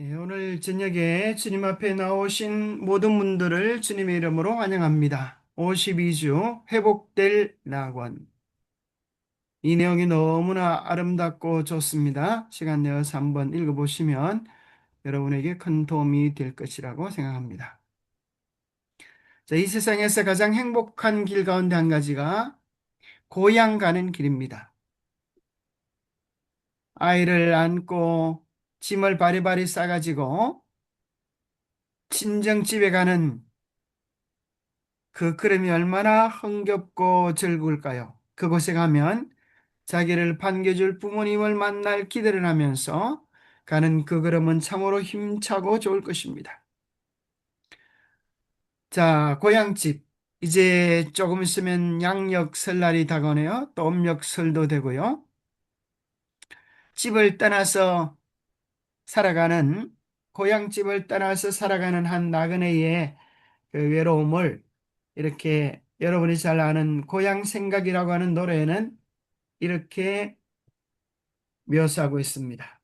오늘 저녁에 주님 앞에 나오신 모든 분들을 주님의 이름으로 환영합니다. 52주 회복될 낙원. 이 내용이 너무나 아름답고 좋습니다. 시간 내어서 한번 읽어보시면 여러분에게 큰 도움이 될 것이라고 생각합니다. 자, 이 세상에서 가장 행복한 길 가운데 한 가지가 고향 가는 길입니다. 아이를 안고 짐을 바리바리 싸가지고 친정집에 가는 그 걸음이 얼마나 흥겹고 즐거울까요? 그곳에 가면 자기를 반겨줄 부모님을 만날 기대를 하면서 가는 그 걸음은 참으로 힘차고 좋을 것입니다. 자, 고향집. 이제 조금 있으면 양력 설날이 다가오네요. 또 음력설도 되고요. 집을 떠나서 살아가는, 고향집을 떠나서 살아가는 한 나그네의 그 외로움을 이렇게 여러분이 잘 아는 고향 생각이라고 하는 노래에는 이렇게 묘사하고 있습니다.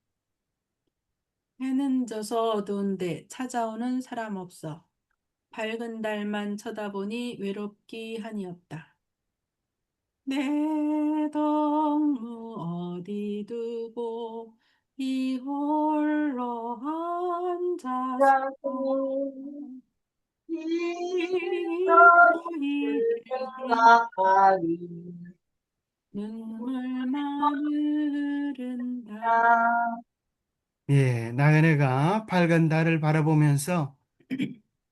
해는 져서 어두운데 찾아오는 사람 없어. 밝은 달만 쳐다보니 외롭기 한이었다. 내 동무 어디 두고 이 홀로 앉아서 이리저리 눈물만 흐른다. 예, 나그네가 밝은 달을 바라보면서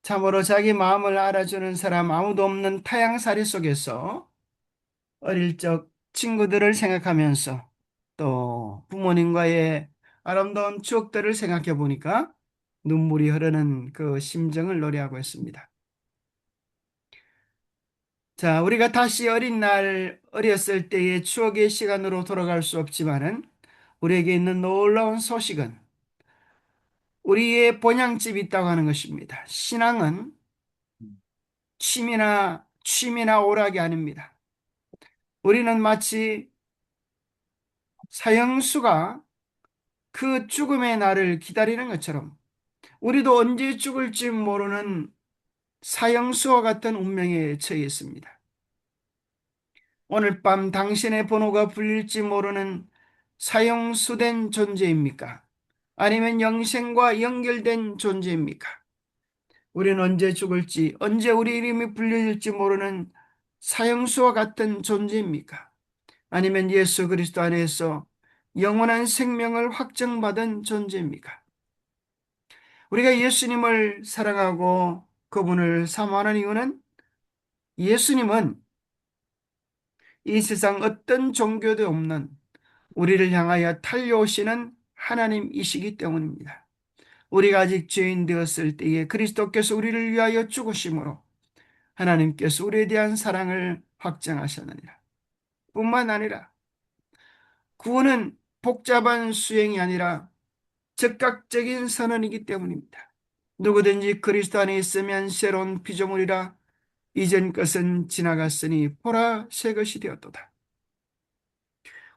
참으로 자기 마음을 알아주는 사람 아무도 없는 타향살이 속에서 어릴 적 친구들을 생각하면서 또 부모님과의 아름다운 추억들을 생각해 보니까 눈물이 흐르는 그 심정을 노래하고 있습니다. 자, 우리가 다시 어렸을 때의 추억의 시간으로 돌아갈 수 없지만은 우리에게 있는 놀라운 소식은 우리의 본향집이 있다고 하는 것입니다. 신앙은 취미나 오락이 아닙니다. 우리는 마치 사형수가 그 죽음의 날을 기다리는 것처럼 우리도 언제 죽을지 모르는 사형수와 같은 운명에 처해 있습니다. 오늘 밤 당신의 번호가 불릴지 모르는 사형수된 존재입니까? 아니면 영생과 연결된 존재입니까? 우리는 언제 죽을지, 언제 우리 이름이 불려질지 모르는 사형수와 같은 존재입니까? 아니면 예수 그리스도 안에서 영원한 생명을 확정받은 존재입니까? 우리가 예수님을 사랑하고 그분을 사모하는 이유는 예수님은 이 세상 어떤 종교도 없는 우리를 향하여 달려오시는 하나님이시기 때문입니다. 우리가 아직 죄인 되었을 때에 그리스도께서 우리를 위하여 죽으심으로 하나님께서 우리에 대한 사랑을 확정하셨느니라. 뿐만 아니라 구원은 복잡한 수행이 아니라 즉각적인 선언이기 때문입니다. 누구든지 그리스도 안에 있으면 새로운 피조물이라 이전 것은 지나갔으니 보라 새 것이 되었도다.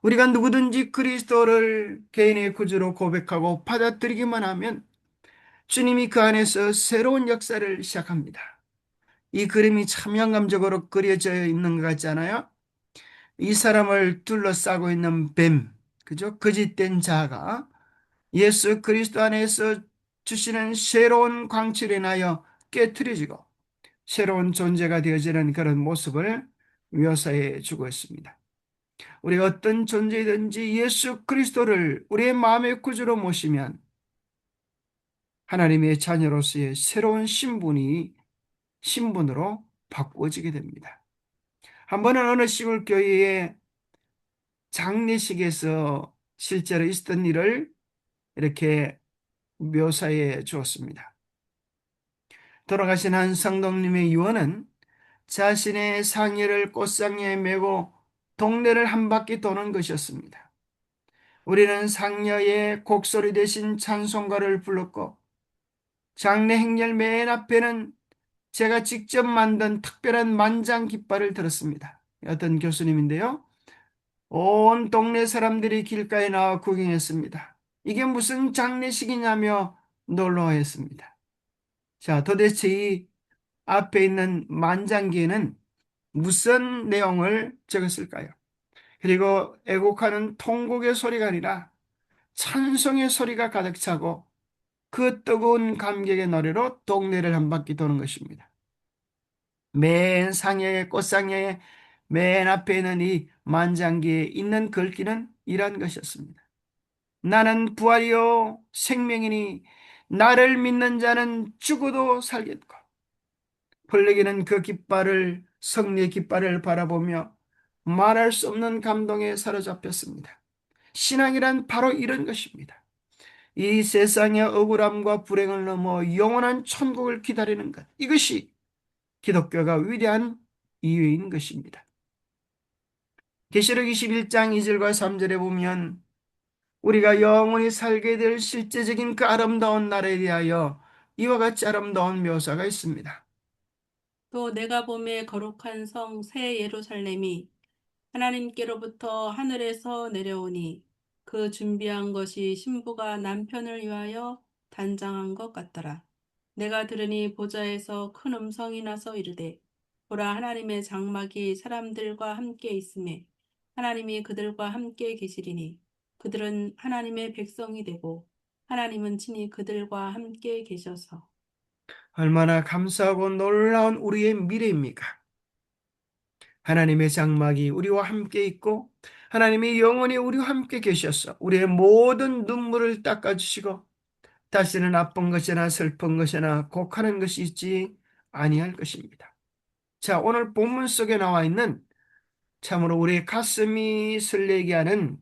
우리가 누구든지 그리스도를 개인의 구주로 고백하고 받아들이기만 하면 주님이 그 안에서 새로운 역사를 시작합니다. 이 그림이 참 영감적으로 그려져 있는 것 같지 않아요? 이 사람을 둘러싸고 있는 뱀, 그죠? 거짓된 자가 예수 그리스도 안에서 주시는 새로운 광칠에 인하여 깨트려지고 새로운 존재가 되어지는 그런 모습을 묘사해 주고 있습니다. 우리가 어떤 존재든지 예수 그리스도를 우리의 마음의 구주로 모시면 하나님의 자녀로서의 새로운 신분으로 바꾸어지게 됩니다. 한 번은 어느 시골 교회의 장례식에서 실제로 있었던 일을 이렇게 묘사해 주었습니다. 돌아가신 한 성도님의 유언은 자신의 상의를 꽃상에 메고 동네를 한 바퀴 도는 것이었습니다. 우리는 상녀의 곡소리 대신 찬송가를 불렀고 장례 행렬 맨 앞에는 제가 직접 만든 특별한 만장 깃발을 들었습니다. 어떤 교수님인데요. 온 동네 사람들이 길가에 나와 구경했습니다. 이게 무슨 장례식이냐며 놀라워했습니다. 자, 도대체 이 앞에 있는 만장기에는 무슨 내용을 적었을까요? 그리고 애곡하는 통곡의 소리가 아니라 찬송의 소리가 가득 차고 그 뜨거운 감격의 노래로 동네를 한 바퀴 도는 것입니다. 맨 상에 꽃상에 맨 앞에 있는 이 만장기에 있는 글귀는 이런 것이었습니다. 나는 부활이요 생명이니 나를 믿는 자는 죽어도 살겠고 홀리기는 그 깃발을 승리의 깃발을 바라보며 말할 수 없는 감동에 사로잡혔습니다. 신앙이란 바로 이런 것입니다. 이 세상의 억울함과 불행을 넘어 영원한 천국을 기다리는 것. 이것이 기독교가 위대한 이유인 것입니다. 계시록 21장 2절과 3절에 보면 우리가 영원히 살게 될 실제적인 그 아름다운 날에 대하여 이와 같이 아름다운 묘사가 있습니다. 또 내가 보매 거룩한 성 새 예루살렘이 하나님께로부터 하늘에서 내려오니 그 준비한 것이 신부가 남편을 위하여 단장한 것 같더라. 내가 들으니 보좌에서 큰 음성이 나서 이르되 보라 하나님의 장막이 사람들과 함께 있음에 하나님이 그들과 함께 계시리니 그들은 하나님의 백성이 되고 하나님은 친히 그들과 함께 계셔서 얼마나 감사하고 놀라운 우리의 미래입니까? 하나님의 장막이 우리와 함께 있고 하나님이 영원히 우리와 함께 계셔서 우리의 모든 눈물을 닦아주시고 다시는 나쁜 것이나 슬픈 것이나 곡하는 것이 있지 아니할 것입니다. 자, 오늘 본문 속에 나와 있는 참으로 우리의 가슴이 설레게 하는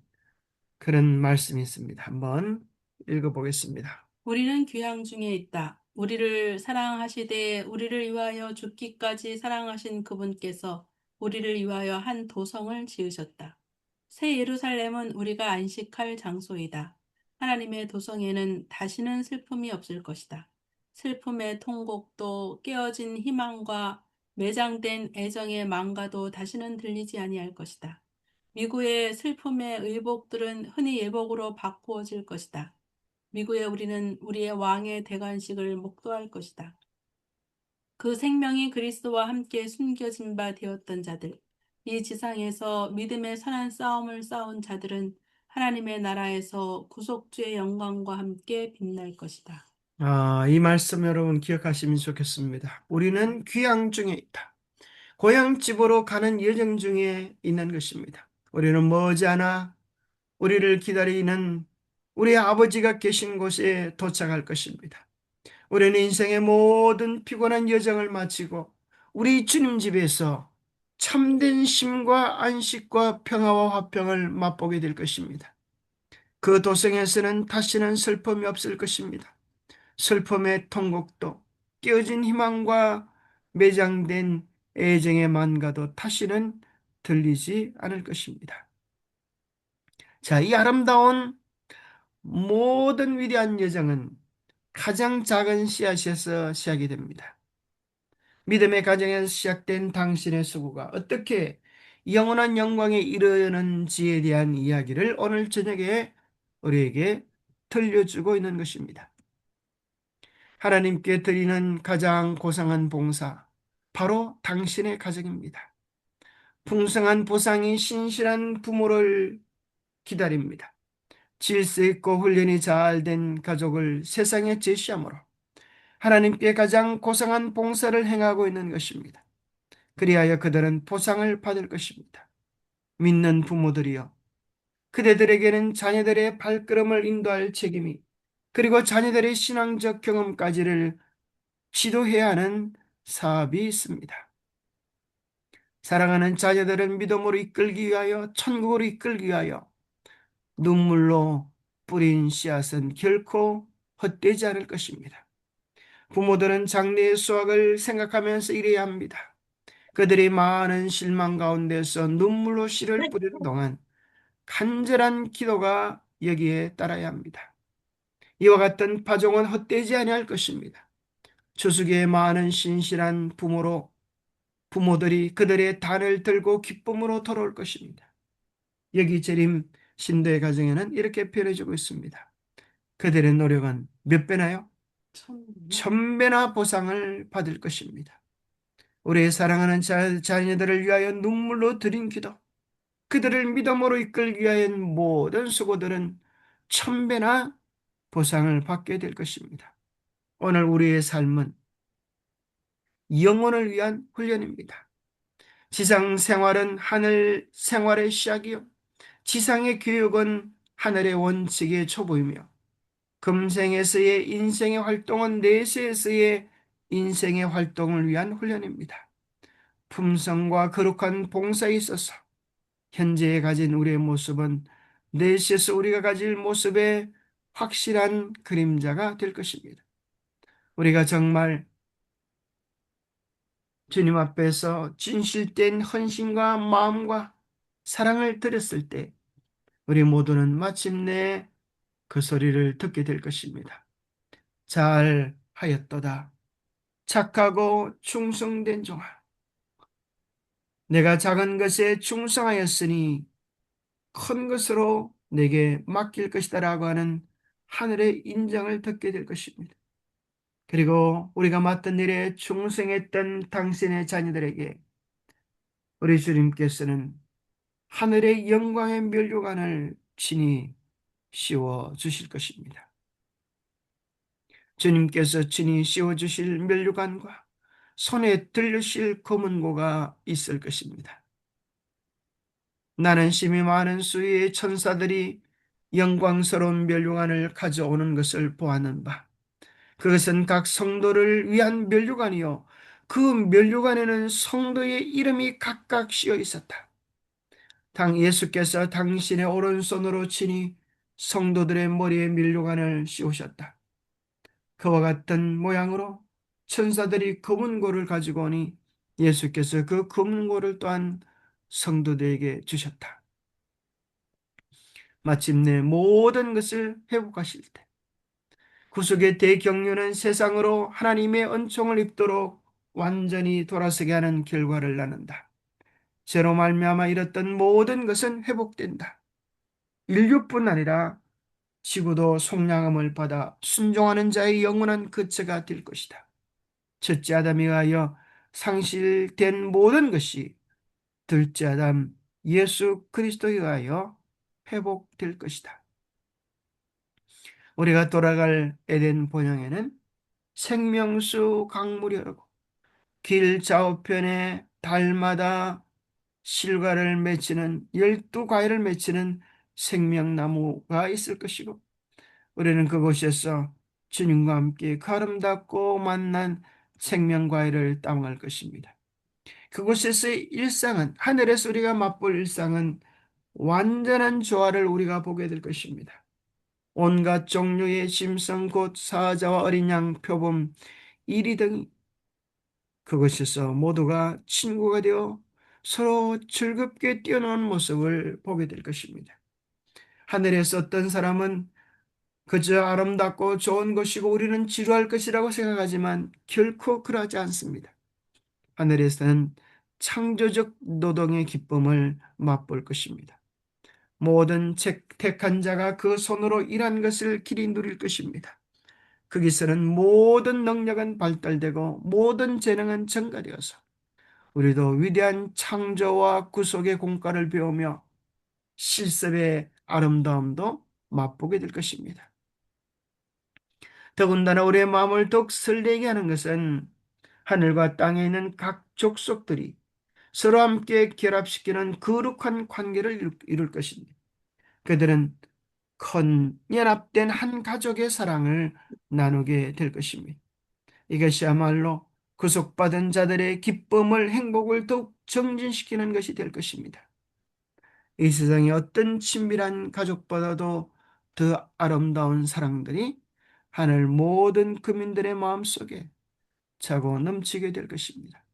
그런 말씀이 있습니다. 한번 읽어보겠습니다. 우리는 귀양 중에 있다. 우리를 사랑하시되 우리를 위하여 죽기까지 사랑하신 그분께서 우리를 위하여 한 도성을 지으셨다. 새 예루살렘은 우리가 안식할 장소이다. 하나님의 도성에는 다시는 슬픔이 없을 것이다. 슬픔의 통곡도 깨어진 희망과 매장된 애정의 망가도 다시는 들리지 아니할 것이다. 미국의 슬픔의 의복들은 흔히 예복으로 바꾸어질 것이다. 미국에 우리는 우리의 왕의 대관식을 목도할 것이다. 그 생명이 그리스도와 함께 숨겨진 바 되었던 자들, 이 지상에서 믿음의 선한 싸움을 싸운 자들은 하나님의 나라에서 구속주의 영광과 함께 빛날 것이다. 이 말씀 여러분 기억하시면 좋겠습니다. 우리는 귀향 중에 있다. 고향집으로 가는 여정 중에 있는 것입니다. 우리는 머지않아 우리를 기다리는 우리 아버지가 계신 곳에 도착할 것입니다. 우리는 인생의 모든 피곤한 여정을 마치고 우리 주님 집에서 참된 쉼과 안식과 평화와 화평을 맛보게 될 것입니다. 그 도성에서는 다시는 슬픔이 없을 것입니다. 슬픔의 통곡도 깨어진 희망과 매장된 애정의 만가도 다시는 들리지 않을 것입니다. 자, 이 아름다운 모든 위대한 여정은 가장 작은 씨앗에서 시작이 됩니다. 믿음의 가정에서 시작된 당신의 수고가 어떻게 영원한 영광에 이르는지에 대한 이야기를 오늘 저녁에 우리에게 들려주고 있는 것입니다. 하나님께 드리는 가장 고상한 봉사, 바로 당신의 가정입니다. 풍성한 보상이 신실한 부모를 기다립니다. 질서 있고 훈련이 잘 된 가족을 세상에 제시함으로 하나님께 가장 고상한 봉사를 행하고 있는 것입니다. 그리하여 그들은 보상을 받을 것입니다. 믿는 부모들이여, 그대들에게는 자녀들의 발걸음을 인도할 책임이 그리고 자녀들의 신앙적 경험까지를 지도해야 하는 사업이 있습니다. 사랑하는 자녀들은 믿음으로 이끌기 위하여 천국으로 이끌기 위하여 눈물로 뿌린 씨앗은 결코 헛되지 않을 것입니다. 부모들은 장래의 수확을 생각하면서 일해야 합니다. 그들이 많은 실망 가운데서 눈물로 씨를 뿌리는 동안 간절한 기도가 여기에 따라야 합니다. 이와 같은 파종은 헛되지 아니할 것입니다. 추수기에 많은 신실한 부모들이 그들의 단을 들고 기쁨으로 돌아올 것입니다. 여기 재림 신도의 가정에는 이렇게 표현해주고 있습니다. 그들의 노력은 몇 배나요? 천배나. 천배나 보상을 받을 것입니다. 우리의 사랑하는 자녀들을 위하여 눈물로 드린 기도, 그들을 믿음으로 이끌기 위한 모든 수고들은 천배나 보상을 받게 될 것입니다. 오늘 우리의 삶은 영혼을 위한 훈련입니다. 지상 생활은 하늘 생활의 시작이요. 지상의 교육은 하늘의 원칙의 초보이며 금생에서의 인생의 활동은 내세에서의 인생의 활동을 위한 훈련입니다. 품성과 거룩한 봉사에 있어서 현재에 가진 우리의 모습은 내시에서 우리가 가질 모습의 확실한 그림자가 될 것입니다. 우리가 정말 주님 앞에서 진실된 헌신과 마음과 사랑을 드렸을 때 우리 모두는 마침내 그 소리를 듣게 될 것입니다. 잘 하였도다. 착하고 충성된 종아. 내가 작은 것에 충성하였으니 큰 것으로 내게 맡길 것이다 라고 하는 하늘의 인정을 듣게 될 것입니다. 그리고 우리가 맡은 일에 충성했던 당신의 자녀들에게 우리 주님께서는 하늘의 영광의 면류관을 친히 씌워 주실 것입니다. 주님께서 친히 씌워 주실 면류관과 손에 들으실 검은고가 있을 것입니다. 나는 심히 많은 수의 천사들이 영광스러운 면류관을 가져오는 것을 보았는 바, 그것은 각 성도를 위한 면류관이요 그 면류관에는 성도의 이름이 각각 씌어 있었다. 당 예수께서 당신의 오른손으로 친히 성도들의 머리에 면류관을 씌우셨다. 그와 같은 모양으로 천사들이 검은고를 가지고 오니 예수께서 그 검은고를 또한 성도들에게 주셨다. 마침내 모든 것을 회복하실 때 구속의 대경륜은 세상으로 하나님의 은총을 입도록 완전히 돌아서게 하는 결과를 낳는다. 죄로 말미암아 잃었던 모든 것은 회복된다. 인류뿐 아니라 지구도 속량함을 받아 순종하는 자의 영원한 거처가 될 것이다. 첫째 아담에 의하여 상실된 모든 것이 둘째 아담 예수 그리스도에 의하여 회복될 것이다. 우리가 돌아갈 에덴 본향에는 생명수 강물이 흐르고 길 좌우편에 달마다 실과를 맺히는 12과일을 맺히는 생명나무가 있을 것이고 우리는 그곳에서 주님과 함께 그 아름답고 만난 생명과일을 따먹을 것입니다. 그곳에서의 일상은 하늘에서 우리가 맛볼 일상은 완전한 조화를 우리가 보게 될 것입니다. 온갖 종류의 짐승 곧 사자와 어린 양 표범 이리 등이 그곳에서 모두가 친구가 되어 서로 즐겁게 뛰어노는 모습을 보게 될 것입니다. 하늘에서 어떤 사람은 그저 아름답고 좋은 것이고 우리는 지루할 것이라고 생각하지만 결코 그러하지 않습니다. 하늘에서는 창조적 노동의 기쁨을 맛볼 것입니다. 모든 택한 자가 그 손으로 일한 것을 길이 누릴 것입니다. 거기서는 모든 능력은 발달되고 모든 재능은 증가되어서 우리도 위대한 창조와 구속의 공과를 배우며 실습의 아름다움도 맛보게 될 것입니다. 더군다나 우리의 마음을 더욱 설레게 하는 것은 하늘과 땅에 있는 각 족속들이 서로 함께 결합시키는 거룩한 관계를 이룰 것입니다. 그들은 큰 연합된 한 가족의 사랑을 나누게 될 것입니다. 이것이야말로 구속받은 자들의 기쁨을 행복을 더욱 정진시키는 것이 될 것입니다. 이 세상의 어떤 친밀한 가족보다도 더 아름다운 사랑들이 하늘 모든 국민들의 마음속에 차고 넘치게 될 것입니다.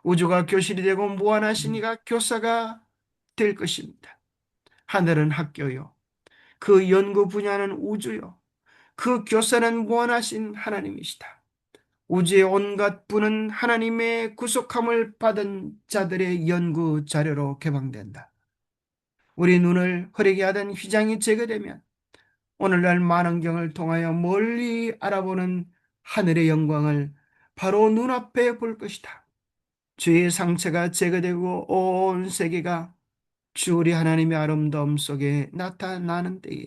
우주가 교실이 되고 무한하신 이가 교사가 될 것입니다. 하늘은 학교요. 그 연구 분야는 우주요. 그 교사는 무한하신 하나님이시다. 우주의 온갖 부는 하나님의 구속함을 받은 자들의 연구 자료로 개방된다. 우리 눈을 흐리게 하던 휘장이 제거되면 오늘날 만원경을 통하여 멀리 알아보는 하늘의 영광을 바로 눈앞에 볼 것이다. 주의 상체가 제거되고 온 세계가 주 우리 하나님의 아름다움 속에 나타나는 때에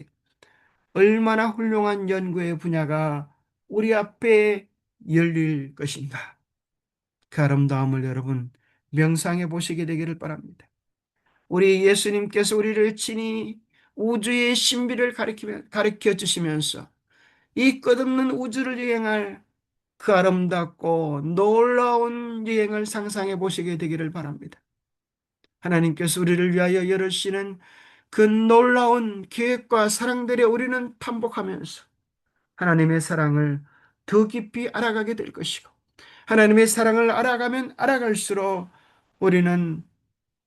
얼마나 훌륭한 연구의 분야가 우리 앞에 열릴 것인가. 그 아름다움을 여러분 명상해 보시게 되기를 바랍니다. 우리 예수님께서 우리를 친히 우주의 신비를 가르쳐 주시면서 이 끝없는 우주를 여행할 그 아름답고 놀라운 여행을 상상해 보시게 되기를 바랍니다. 하나님께서 우리를 위하여 열으시는 그 놀라운 계획과 사랑들에 우리는 탐복하면서 하나님의 사랑을 더 깊이 알아가게 될 것이고, 하나님의 사랑을 알아가면 알아갈수록 우리는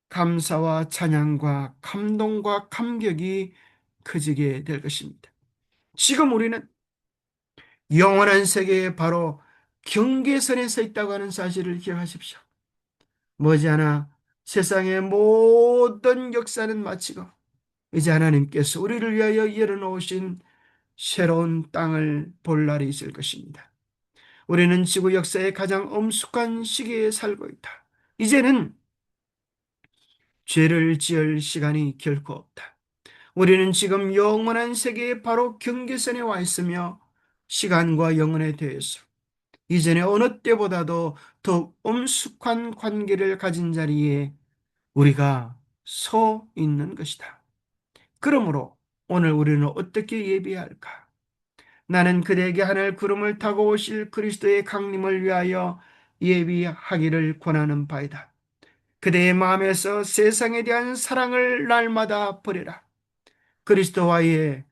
감사와 찬양과 감동과 감격이 커지게 될 것입니다. 지금 우리는 영원한 세계에 바로 경계선에 서 있다고 하는 사실을 기억하십시오. 머지않아 세상의 모든 역사는 마치고 이제 하나님께서 우리를 위하여 열어놓으신 새로운 땅을 볼 날이 있을 것입니다. 우리는 지구 역사의 가장 엄숙한 시기에 살고 있다. 이제는 죄를 지을 시간이 결코 없다. 우리는 지금 영원한 세계의 바로 경계선에 와 있으며 시간과 영혼에 대해서 이전의 어느 때보다도 더 엄숙한 관계를 가진 자리에 우리가 서 있는 것이다. 그러므로 오늘 우리는 어떻게 예비해야 할까? 나는 그대에게 하늘 구름을 타고 오실 그리스도의 강림을 위하여 예비하기를 권하는 바이다. 그대의 마음에서 세상에 대한 사랑을 날마다 버려라. 그리스도와의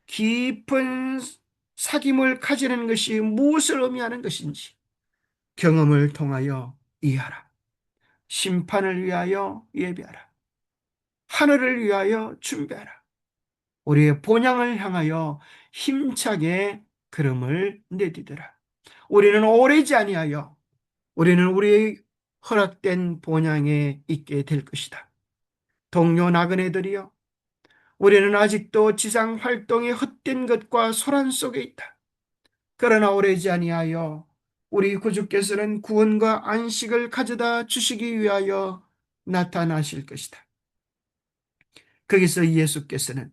깊은 사귐을 가지는 것이 무엇을 의미하는 것인지 경험을 통하여 이해하라. 심판을 위하여 예비하라. 하늘을 위하여 준비하라. 우리의 본향을 향하여 힘차게 걸음을 내디뎌라. 우리는 오래지 아니하여 우리는 우리의 허락된 본향에 있게 될 것이다. 동료 나그네들이여, 우리는 아직도 지상 활동이 헛된 것과 소란 속에 있다. 그러나 오래지 아니하여 우리 구주께서는 구원과 안식을 가져다 주시기 위하여 나타나실 것이다. 거기서 예수께서는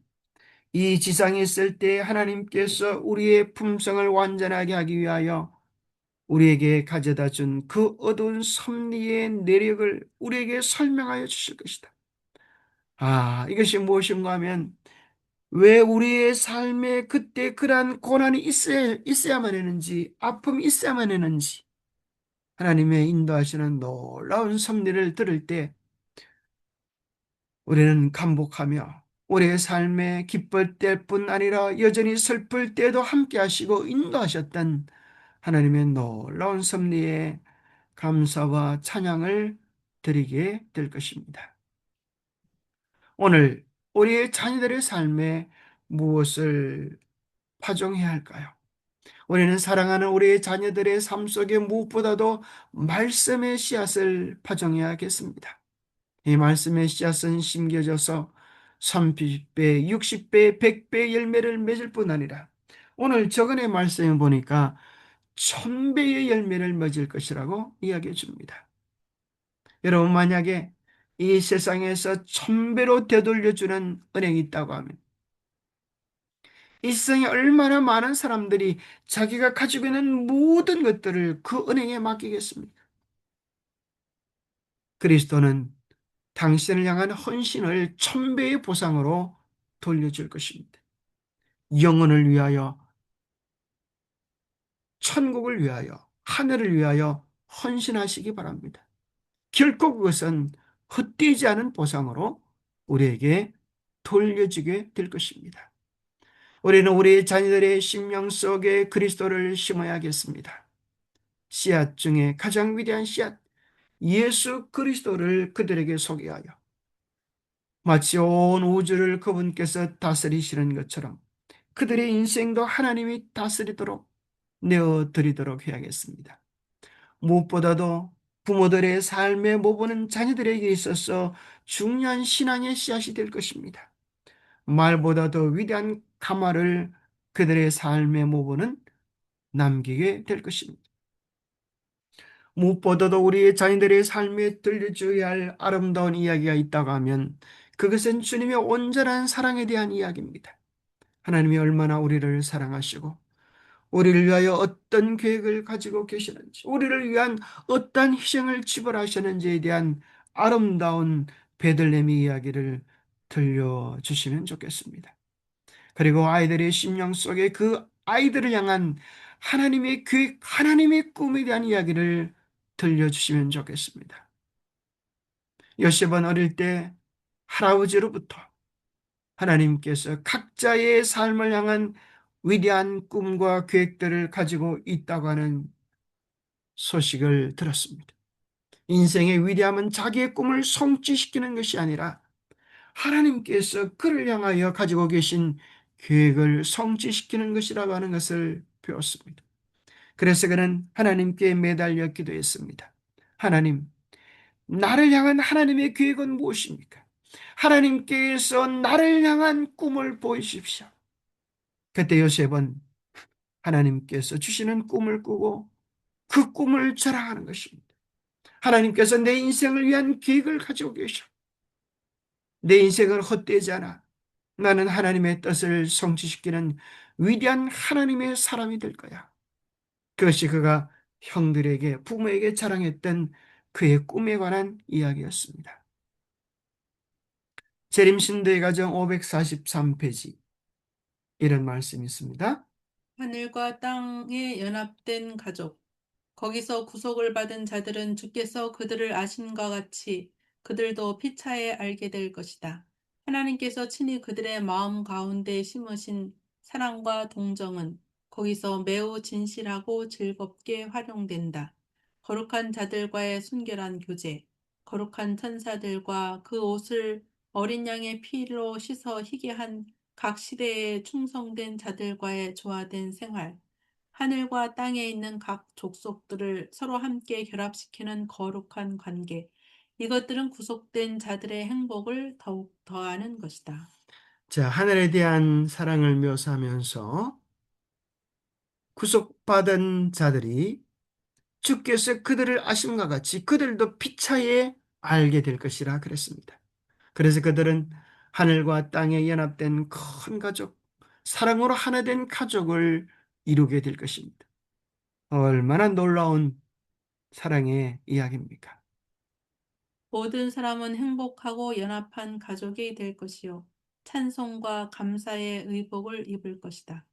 이 지상에 있을 때 하나님께서 우리의 품성을 완전하게 하기 위하여 우리에게 가져다 준 그 어두운 섭리의 내력을 우리에게 설명하여 주실 것이다. 이것이 무엇인가 하면 왜 우리의 삶에 그때 그러한 고난이 있어야만 했는지, 아픔이 있어야만 했는지 하나님의 인도하시는 놀라운 섭리를 들을 때 우리는 감복하며 우리의 삶에 기쁠 때뿐 아니라 여전히 슬플 때도 함께 하시고 인도하셨던 하나님의 놀라운 섭리에 감사와 찬양을 드리게 될 것입니다. 오늘 우리의 자녀들의 삶에 무엇을 파종해야 할까요? 우리는 사랑하는 우리의 자녀들의 삶 속에 무엇보다도 말씀의 씨앗을 파종해야겠습니다. 이 말씀의 씨앗은 심겨져서 30배, 60배, 100배 열매를 맺을 뿐 아니라 오늘 저번에 말씀에 보니까 1000배의 열매를 맺을 것이라고 이야기해 줍니다. 여러분, 만약에 이 세상에서 1000배로 되돌려주는 은행이 있다고 하면 이 세상에 얼마나 많은 사람들이 자기가 가지고 있는 모든 것들을 그 은행에 맡기겠습니까? 그리스도는 당신을 향한 헌신을 1000배의 보상으로 돌려줄 것입니다. 영혼을 위하여, 천국을 위하여, 하늘을 위하여 헌신하시기 바랍니다. 결코 그것은 헛되지 않은 보상으로 우리에게 돌려주게 될 것입니다. 우리는 우리 자녀들의 심령 속에 그리스도를 심어야겠습니다. 씨앗 중에 가장 위대한 씨앗, 예수 그리스도를 그들에게 소개하여 마치 온 우주를 그분께서 다스리시는 것처럼 그들의 인생도 하나님이 다스리도록 내어드리도록 해야겠습니다. 무엇보다도 부모들의 삶에 모보는 자녀들에게 있어서 중요한 신앙의 씨앗이 될 것입니다. 말보다 더 위대한 가마를 그들의 삶의 모본은 남기게 될 것입니다. 무엇보다도 우리의 자녀들의 삶에 들려줘야 할 아름다운 이야기가 있다고 하면 그것은 주님의 온전한 사랑에 대한 이야기입니다. 하나님이 얼마나 우리를 사랑하시고 우리를 위하여 어떤 계획을 가지고 계시는지, 우리를 위한 어떤 희생을 지불하셨는지에 대한 아름다운 베들레헴 이야기를 들려주시면 좋겠습니다. 그리고 아이들의 심령 속에 그 아이들을 향한 하나님의 계획, 하나님의 꿈에 대한 이야기를 들려주시면 좋겠습니다. 요셉은 어릴 때 할아버지로부터 하나님께서 각자의 삶을 향한 위대한 꿈과 계획들을 가지고 있다고 하는 소식을 들었습니다. 인생의 위대함은 자기의 꿈을 성취시키는 것이 아니라 하나님께서 그를 향하여 가지고 계신 계획을 성취시키는 것이라고 하는 것을 배웠습니다. 그래서 그는 하나님께 매달려 기도했습니다. 하나님, 나를 향한 하나님의 계획은 무엇입니까? 하나님께서 나를 향한 꿈을 보이십시오. 그때 요셉은 하나님께서 주시는 꿈을 꾸고 그 꿈을 자랑하는 것입니다. 하나님께서 내 인생을 위한 계획을 가지고 계셔. 내 인생을 헛되지 않아. 나는 하나님의 뜻을 성취시키는 위대한 하나님의 사람이 될 거야. 그것이 그가 형들에게, 부모에게 자랑했던 그의 꿈에 관한 이야기였습니다. 재림신도의 가정 543페이지 이런 말씀이 있습니다. 하늘과 땅에 연합된 가족. 거기서 구속을 받은 자들은 주께서 그들을 아심과 같이 그들도 피차에 알게 될 것이다. 하나님께서 친히 그들의 마음 가운데 심으신 사랑과 동정은 거기서 매우 진실하고 즐겁게 활용된다. 거룩한 자들과의 순결한 교제, 거룩한 천사들과 그 옷을 어린 양의 피로 씻어 희게 한 각 시대에 충성된 자들과의 조화된 생활, 하늘과 땅에 있는 각 족속들을 서로 함께 결합시키는 거룩한 관계. 이것들은 구속된 자들의 행복을 더욱 더하는 것이다. 자, 하늘에 대한 사랑을 묘사하면서 구속받은 자들이 주께서 그들을 아심과 같이 그들도 피차에 알게 될 것이라 그랬습니다. 그래서 그들은 하늘과 땅에 연합된 큰 가족, 사랑으로 하나 된 가족을 이루게 될 것입니다. 얼마나 놀라운 사랑의 이야기입니까? 모든 사람은 행복하고 연합한 가족이 될 것이요. 찬송과 감사의 의복을 입을 것이다.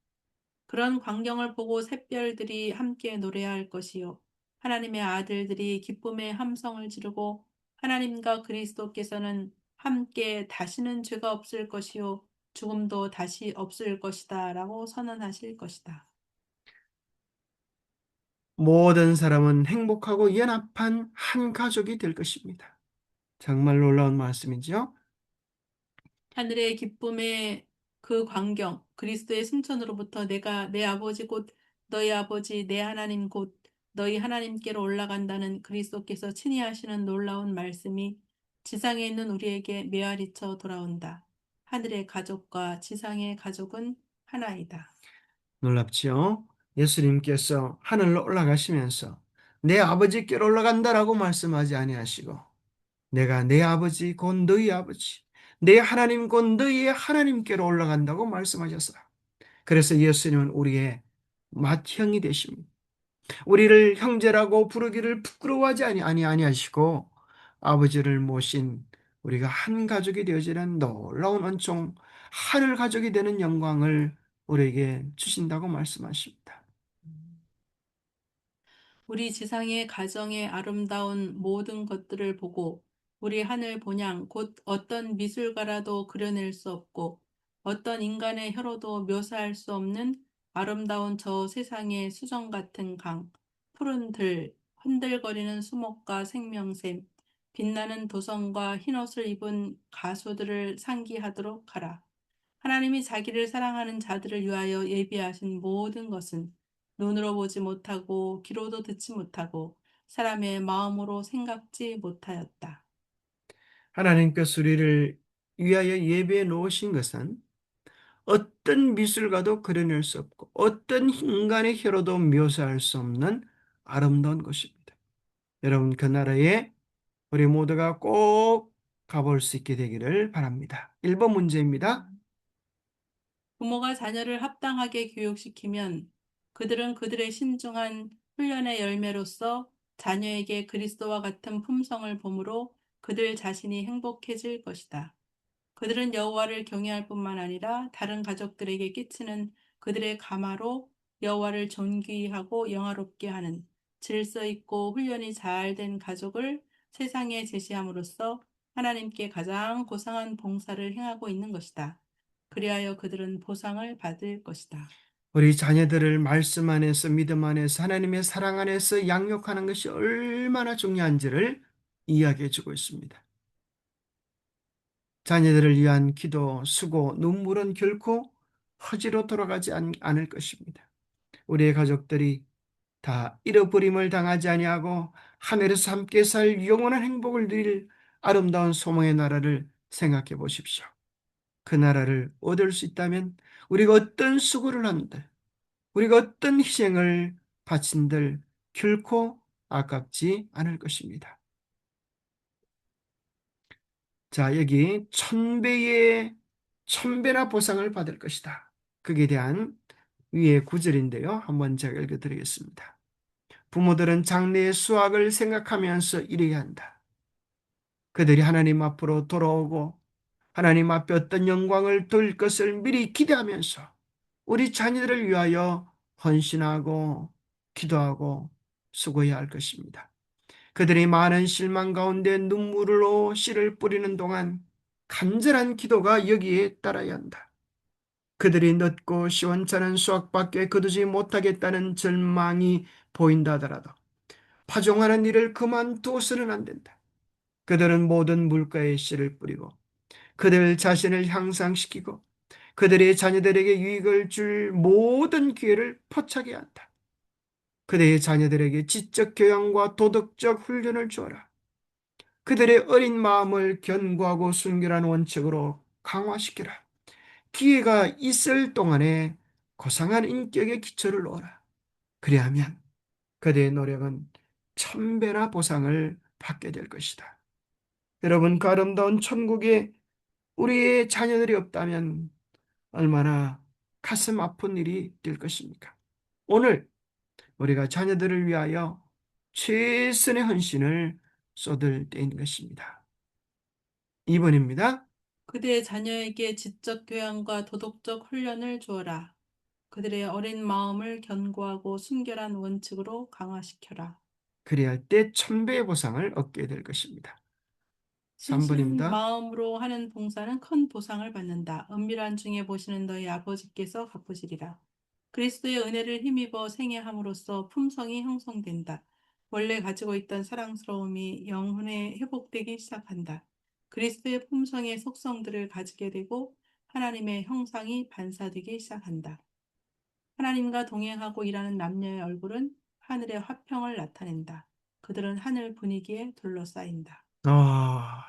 그런 광경을 보고 샛별들이 함께 노래할 것이요. 하나님의 아들들이 기쁨의 함성을 지르고 하나님과 그리스도께서는 함께 다시는 죄가 없을 것이요. 죽음도 다시 없을 것이다. 라고 선언하실 것이다. 모든 사람은 행복하고 연합한 한 가족이 될 것입니다. 정말 놀라운 말씀이죠. 하늘의 기쁨의 그 광경, 그리스도의 승천으로부터 내가 내 아버지 곧 너희 아버지 내 하나님 곧 너희 하나님께로 올라간다는 그리스도께서 친히 하시는 놀라운 말씀이 지상에 있는 우리에게 메아리쳐 돌아온다. 하늘의 가족과 지상의 가족은 하나이다. 놀랍지요? 예수님께서 하늘로 올라가시면서 내 아버지께로 올라간다라고 말씀하지 아니하시고 내가 내 아버지 곧 너희 아버지, 내 하나님 곧 너희의 하나님께로 올라간다고 말씀하셨어요. 그래서 예수님은 우리의 맏형이 되십니다. 우리를 형제라고 부르기를 부끄러워하지 아니하시고 아버지를 모신 우리가 한 가족이 되어지는 놀라운恩宠, 하늘 가족이 되는 영광을 우리에게 주신다고 말씀하십니다. 우리 지상의 가정의 아름다운 모든 것들을 보고 우리 하늘 본향 곧 어떤 미술가라도 그려낼 수 없고 어떤 인간의 혀로도 묘사할 수 없는 아름다운 저 세상의 수정 같은 강, 푸른 들, 흔들거리는 수목과 생명샘, 빛나는 도성과 흰옷을 입은 가수들을 상기하도록 하라. 하나님이 자기를 사랑하는 자들을 위하여 예비하신 모든 것은 눈으로 보지 못하고 귀로도 듣지 못하고 사람의 마음으로 생각지 못하였다. 하나님께서 우리를 위하여 예배해 놓으신 것은 어떤 미술가도 그려낼 수 없고 어떤 인간의 혀로도 묘사할 수 없는 아름다운 것입니다. 여러분, 그 나라에 우리 모두가 꼭 가볼 수 있게 되기를 바랍니다. 1번 문제입니다. 부모가 자녀를 합당하게 교육시키면 그들은 그들의 신중한 훈련의 열매로서 자녀에게 그리스도와 같은 품성을 보므로 그들 자신이 행복해질 것이다. 그들은 여호와를 경외할 뿐만 아니라 다른 가족들에게 끼치는 그들의 가마로 여호와를 존귀하고 영화롭게 하는 질서 있고 훈련이 잘 된 가족을 세상에 제시함으로써 하나님께 가장 고상한 봉사를 행하고 있는 것이다. 그리하여 그들은 보상을 받을 것이다. 우리 자녀들을 말씀 안에서, 믿음 안에서, 하나님의 사랑 안에서 양육하는 것이 얼마나 중요한지를 이야기해 주고 있습니다. 자녀들을 위한 기도, 수고, 눈물은 결코 허지로 돌아가지 않을 것입니다. 우리의 가족들이 다 잃어버림을 당하지 아니하고 하늘에서 함께 살 영원한 행복을 누릴 아름다운 소망의 나라를 생각해 보십시오. 그 나라를 얻을 수 있다면 우리가 어떤 수고를 한들, 우리가 어떤 희생을 바친들 결코 아깝지 않을 것입니다. 자, 여기 천배나 보상을 받을 것이다. 거기에 대한 위의 구절인데요. 한번 제가 읽어드리겠습니다. 부모들은 장래의 수확을 생각하면서 일해야 한다. 그들이 하나님 앞으로 돌아오고 하나님 앞에 어떤 영광을 돌 것을 미리 기대하면서 우리 자녀들을 위하여 헌신하고 기도하고 수고해야 할 것입니다. 그들이 많은 실망 가운데 눈물로 씨를 뿌리는 동안 간절한 기도가 여기에 따라야 한다. 그들이 늦고 시원찮은 수확밖에 거두지 못하겠다는 절망이 보인다 하더라도 파종하는 일을 그만두어서는 안 된다. 그들은 모든 물가에 씨를 뿌리고 그들 자신을 향상시키고 그들의 자녀들에게 유익을 줄 모든 기회를 포착해야 한다. 그들의 자녀들에게 지적 교양과 도덕적 훈련을 주어라. 그들의 어린 마음을 견고하고 순결한 원칙으로 강화시키라. 기회가 있을 동안에 고상한 인격의 기초를 놓아라. 그리하면 그들의 노력은 천배나 보상을 받게 될 것이다. 여러분, 그 아름다운 천국에 우리의 자녀들이 없다면 얼마나 가슴 아픈 일이 될 것입니까? 오늘 우리가 자녀들을 위하여 최선의 헌신을 쏟을 때인 것입니다. 2번입니다. 그대의 자녀에게 지적 교양과 도덕적 훈련을 주어라. 그들의 어린 마음을 견고하고 순결한 원칙으로 강화시켜라. 그리할 때 천배의 보상을 얻게 될 것입니다. 진실한 3번입니다. 마음으로 하는 봉사는 큰 보상을 받는다. 은밀한 중에 보시는 너희 아버지께서 갚으시리라. 그리스도의 은혜를 힘입어 생애함으로써 품성이 형성된다. 원래 가지고 있던 사랑스러움이 영혼에 회복되기 시작한다. 그리스도의 품성의 속성들을 가지게 되고 하나님의 형상이 반사되기 시작한다. 하나님과 동행하고 일하는 남녀의 얼굴은 하늘의 화평을 나타낸다. 그들은 하늘 분위기에 둘러싸인다.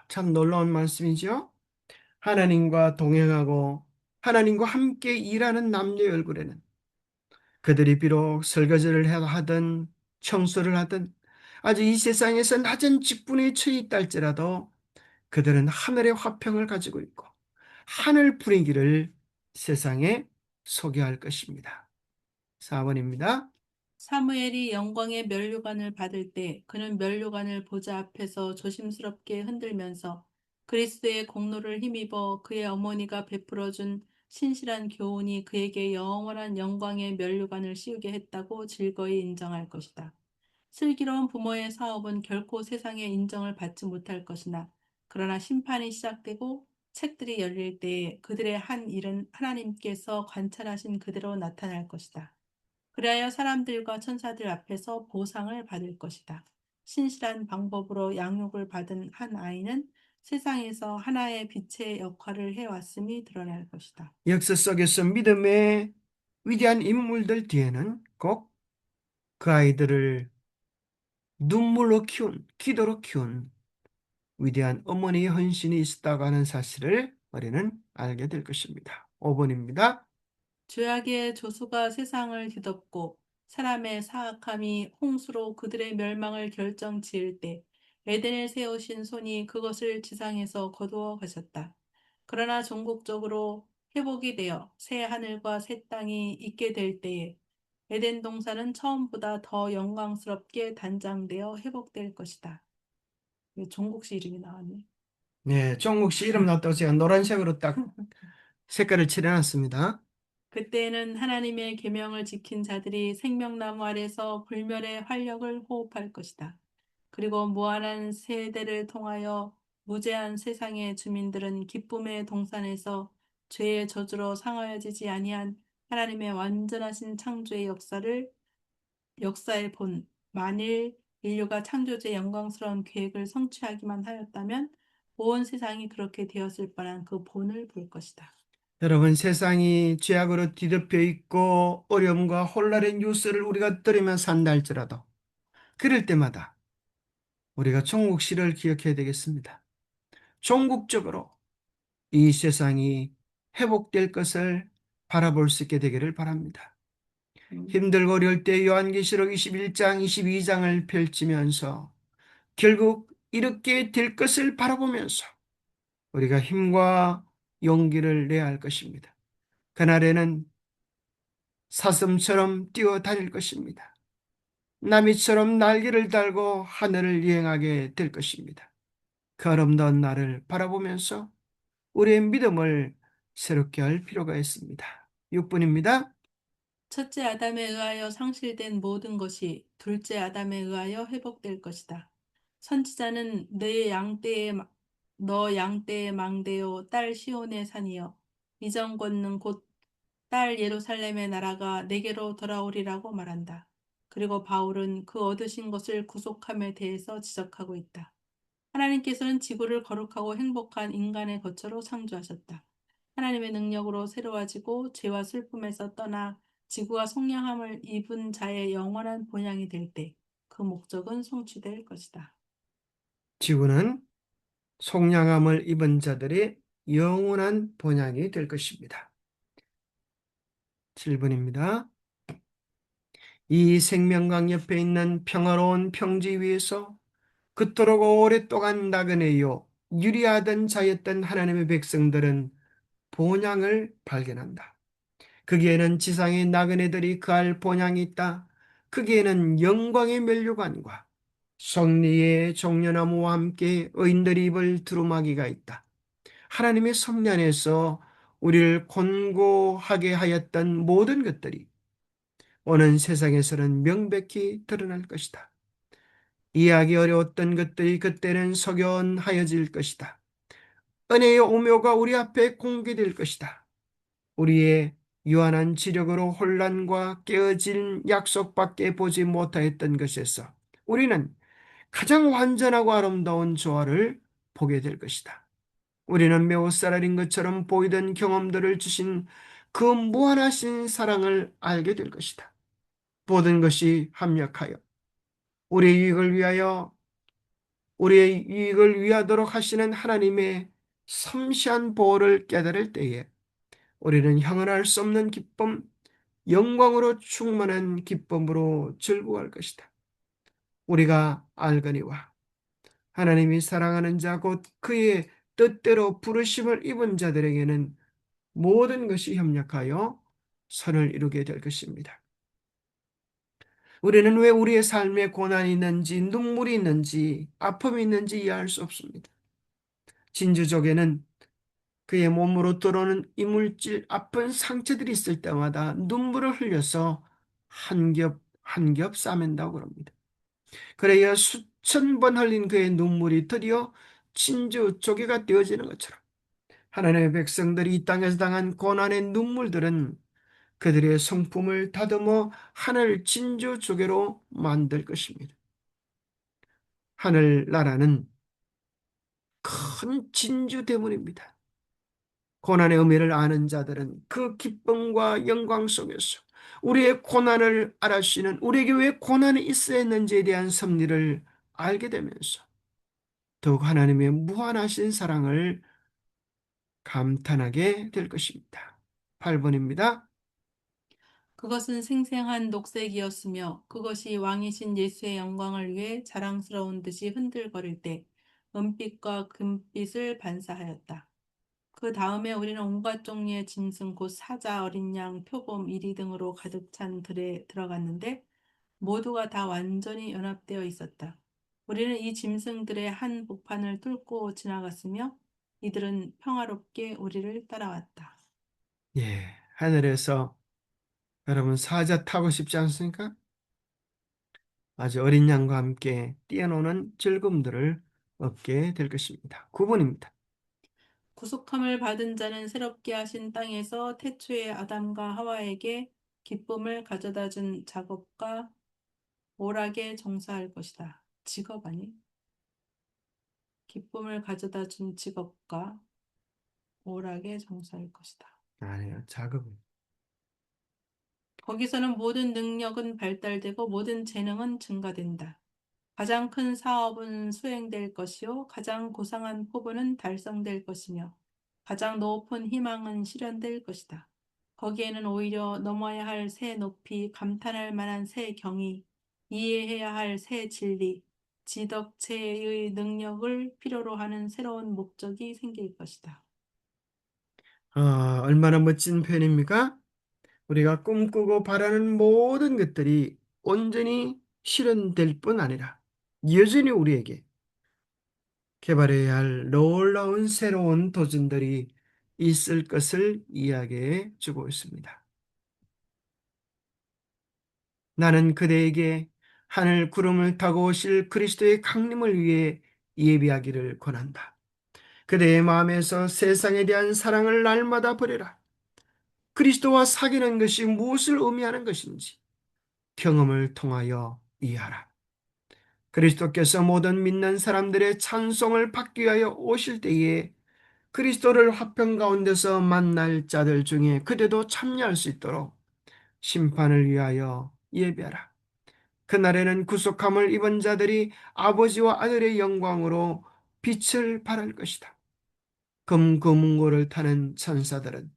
참 놀라운 말씀이죠. 하나님과 동행하고 하나님과 함께 일하는 남녀의 얼굴에는 그들이 비록 설거지를 하든 청소를 하든 아주 이 세상에서 낮은 직분에 처해 있다 할지라도 그들은 하늘의 화평을 가지고 있고 하늘 분위기를 세상에 소개할 것입니다. 4번입니다. 사무엘이 영광의 면류관을 받을 때 그는 면류관을 보좌 앞에서 조심스럽게 흔들면서 그리스도의 공로를 힘입어 그의 어머니가 베풀어준 신실한 교훈이 그에게 영원한 영광의 면류관을 씌우게 했다고 즐거이 인정할 것이다. 슬기로운 부모의 사업은 결코 세상의 인정을 받지 못할 것이나 그러나 심판이 시작되고 책들이 열릴 때에 그들의 한 일은 하나님께서 관찰하신 그대로 나타날 것이다. 그리하여 사람들과 천사들 앞에서 보상을 받을 것이다. 신실한 방법으로 양육을 받은 한 아이는 세상에서 하나의 빛의 역할을 해왔음이 드러날 것이다. 역사 속에서 믿음의 위대한 인물들 뒤에는 꼭 그 아이들을 눈물로 키운, 기도로 키운 위대한 어머니의 헌신이 있었다고 하는 사실을 우리는 알게 될 것입니다. 5번입니다. 죄악의 조수가 세상을 뒤덮고 사람의 사악함이 홍수로 그들의 멸망을 결정지을 때 에덴을 세우신 손이 그것을 지상에서 거두어 가셨다. 그러나 종국적으로 회복이 되어 새 하늘과 새 땅이 있게 될 때에 에덴 동산은 처음보다 더 영광스럽게 단장되어 회복될 것이다. 종국시 이름이 나왔네. 네, 종국 씨 이름 넣었다고 제가 노란색으로 딱 색깔을 칠해놨습니다. 그때에는 하나님의 계명을 지킨 자들이 생명나무 아래서 불멸의 활력을 호흡할 것이다. 그리고 무한한 세대를 통하여 무제한 세상의 주민들은 기쁨의 동산에서 죄의 저주로 상하여지지 아니한 하나님의 완전하신 창조의 역사의 본, 만일 인류가 창조주의 영광스러운 계획을 성취하기만 하였다면 온 세상이 그렇게 되었을 뻔한 그 본을 볼 것이다. 여러분, 세상이 죄악으로 뒤덮여 있고 어려움과 혼란의 뉴스를 우리가 들으며 산다 할지라도 그럴 때마다 우리가 종국 씨를 기억해야 되겠습니다. 종국적으로 이 세상이 회복될 것을 바라볼 수 있게 되기를 바랍니다. 음. 힘들고 어려울 때 요한계시록 21장, 22장을 펼치면서 결국 이렇게 될 것을 바라보면서 우리가 힘과 용기를 내야 할 것입니다. 그날에는 사슴처럼 뛰어다닐 것입니다. 나비처럼 날개를 달고 하늘을 여행하게 될 것입니다. 그 아름다운 날을 바라보면서 우리의 믿음을 새롭게 할 필요가 있습니다. 6분입니다. 첫째 아담에 의하여 상실된 모든 것이 둘째 아담에 의하여 회복될 것이다. 선지자는 너 양떼의 망대요 딸 시온의 산이여 이전 권능 곧 딸 예루살렘의 나라가 내게로 돌아오리라고 말한다. 그리고 바울은 그 얻으신 것을 구속함에 대해서 지적하고 있다. 하나님께서는 지구를 거룩하고 행복한 인간의 거처로 창조하셨다. 하나님의 능력으로 새로워지고 죄와 슬픔에서 떠나 지구가 속량함을 입은 자의 영원한 본향이 될 때 그 목적은 성취될 것이다. 지구는 속량함을 입은 자들의 영원한 본향이 될 것입니다. 7번입니다. 이 생명강 옆에 있는 평화로운 평지 위에서 그토록 오랫동안 나그네요 유리하던 자였던 하나님의 백성들은 본향을 발견한다. 거기에는 지상의 나그네들이 그할 본향이 있다. 거기에는 영광의 면류관과 성리의 종려나무와 함께 의인들이 입을 두루마기가 있다. 하나님의 섭리 안에서 우리를 곤고하게 하였던 모든 것들이 오는 세상에서는 명백히 드러날 것이다. 이해하기 어려웠던 것들이 그때는 석연하여질 것이다. 은혜의 오묘가 우리 앞에 공개될 것이다. 우리의 유한한 지력으로 혼란과 깨어진 약속밖에 보지 못하였던 것에서 우리는 가장 완전하고 아름다운 조화를 보게 될 것이다. 우리는 매우 쌀알인 것처럼 보이던 경험들을 주신 그 무한하신 사랑을 알게 될 것이다. 모든 것이 합력하여 우리의 유익을 위하여 우리의 유익을 위하도록 하시는 하나님의 섬세한 보호를 깨달을 때에 우리는 형언할 수 없는 기쁨, 영광으로 충만한 기쁨으로 즐거워할 것이다. 우리가 알거니와 하나님이 사랑하는 자 곧 그의 뜻대로 부르심을 입은 자들에게는 모든 것이 협력하여 선을 이루게 될 것입니다. 우리는 왜 우리의 삶에 고난이 있는지, 눈물이 있는지, 아픔이 있는지 이해할 수 없습니다. 진주족에는 그의 몸으로 들어오는 이물질, 아픈 상처들이 있을 때마다 눈물을 흘려서 한 겹 한 겹 싸맨다고 합니다. 그래야 수천 번 흘린 그의 눈물이 드디어 진주 조개가 되어지는 것처럼 하나님의 백성들이 이 땅에서 당한 고난의 눈물들은 그들의 성품을 다듬어 하늘 진주 조개로 만들 것입니다. 하늘나라는 큰 진주 대문입니다. 고난의 의미를 아는 자들은 그 기쁨과 영광 속에서 우리의 고난을 알아주시는 우리에게 왜 고난이 있어야 했는지에 대한 섭리를 알게 되면서 더욱 하나님의 무한하신 사랑을 감탄하게 될 것입니다. 8번입니다. 그것은 생생한 녹색이었으며 그것이 왕이신 예수의 영광을 위해 자랑스러운 듯이 흔들거릴 때 은빛과 금빛을 반사하였다. 그 다음에 우리는 온갖 종류의 짐승 곧 사자, 어린 양, 표범, 이리 등으로 가득 찬 들에 들어갔는데 모두가 다 완전히 연합되어 있었다. 우리는 이 짐승들의 한 복판을 뚫고 지나갔으며 이들은 평화롭게 우리를 따라왔다. 예, 하늘에서 여러분 사자 타고 싶지 않습니까? 아주 어린 양과 함께 뛰어노는 즐거움들을 얻게 될 것입니다. 9번입니다. 구속함을 받은 자는 새롭게 하신 땅에서 태초에 아담과 하와에게 기쁨을 가져다 준 작업과 오락에 종사할 것이다. 직업 아니? 기쁨을 가져다 준 직업과 오락에 종사할 것이다. 아니요, 작업. 거기서는 모든 능력은 발달되고 모든 재능은 증가된다. 가장 큰 사업은 수행될 것이요. 가장 고상한 포부는 달성될 것이며 가장 높은 희망은 실현될 것이다. 거기에는 오히려 넘어야 할 새 높이, 감탄할 만한 새 경이, 이해해야 할 새 진리, 지덕체의 능력을 필요로 하는 새로운 목적이 생길 것이다. 얼마나 멋진 표현입니까? 우리가 꿈꾸고 바라는 모든 것들이 온전히 실현될 뿐 아니라 여전히 우리에게 개발해야 할 놀라운 새로운 도전들이 있을 것을 이야기해 주고 있습니다. 나는 그대에게 하늘 구름을 타고 오실 그리스도의 강림을 위해 예비하기를 권한다. 그대의 마음에서 세상에 대한 사랑을 날마다 버려라. 그리스도와 사귀는 것이 무엇을 의미하는 것인지 경험을 통하여 이해하라. 그리스도께서 모든 믿는 사람들의 찬송을 받기 위하여 오실 때에 그리스도를 화평 가운데서 만날 자들 중에 그대도 참여할 수 있도록 심판을 위하여 예배하라. 그날에는 구속함을 입은 자들이 아버지와 아들의 영광으로 빛을 발할 것이다. 금금고를 타는 천사들은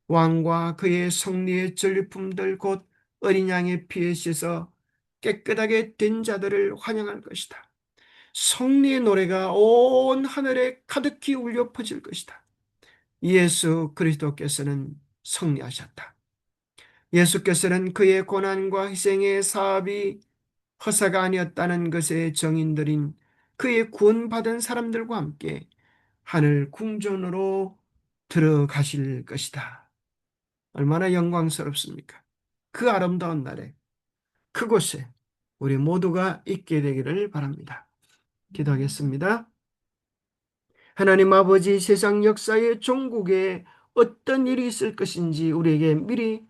왕과 그의 성리의 전리품들 곧 어린 양의 피에 씻어 깨끗하게 된 자들을 환영할 것이다. 성리의 노래가 온 하늘에 가득히 울려 퍼질 것이다. 예수 그리스도께서는 승리하셨다. 예수께서는 그의 고난과 희생의 사업이 허사가 아니었다는 것의 정인들인 그의 구원받은 사람들과 함께 하늘 궁전으로 들어가실 것이다. 얼마나 영광스럽습니까? 그 아름다운 날에 그곳에 우리 모두가 있게 되기를 바랍니다. 기도하겠습니다. 하나님 아버지, 세상 역사의 종국에 어떤 일이 있을 것인지 우리에게 미리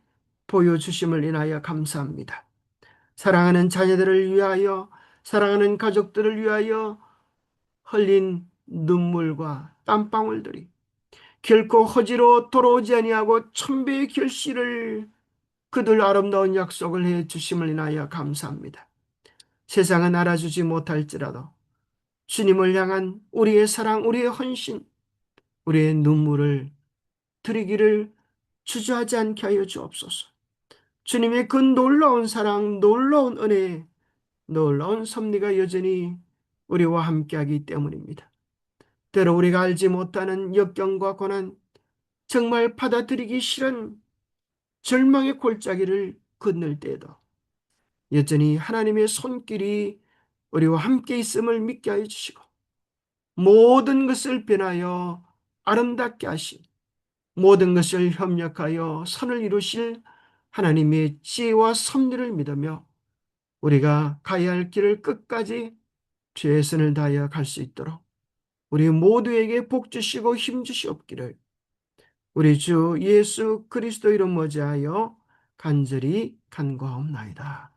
보여주심을 인하여 감사합니다. 사랑하는 자녀들을 위하여, 사랑하는 가족들을 위하여 흘린 눈물과 땀방울들이 결코 허지로 돌아오지 아니하고 천배의 결실을 그들 아름다운 약속을 해 주심을 인하여 감사합니다. 세상은 알아주지 못할지라도 주님을 향한 우리의 사랑, 우리의 헌신, 우리의 눈물을 드리기를 주저하지 않게 하여 주옵소서. 주님의 그 놀라운 사랑, 놀라운 은혜, 놀라운 섭리가 여전히 우리와 함께하기 때문입니다. 때로 우리가 알지 못하는 역경과 고난, 정말 받아들이기 싫은 절망의 골짜기를 건널 때에도 여전히 하나님의 손길이 우리와 함께 있음을 믿게 하여 주시고 모든 것을 변하여 아름답게 하신 모든 것을 협력하여 선을 이루실 하나님의 지혜와 섭리를 믿으며 우리가 가야 할 길을 끝까지 최선을 다하여 갈 수 있도록 우리 모두에게 복 주시고 힘 주시옵기를 우리 주 예수 그리스도 이름 머지하여 간절히 간구하옵나이다.